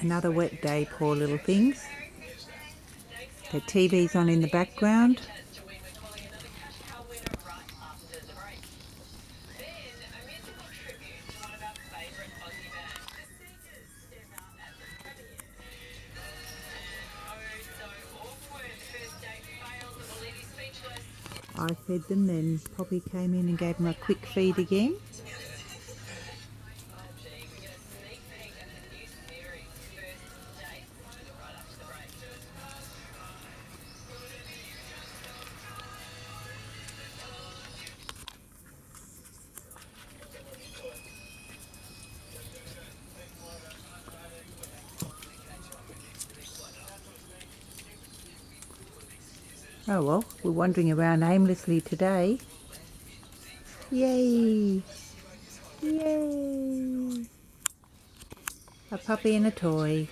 Another wet day, poor little things. The TV's on in the background. I fed them, then Poppy came in and gave them a quick feed again. Oh well, we're wandering around aimlessly today. Yay! Yay! A puppy and a toy.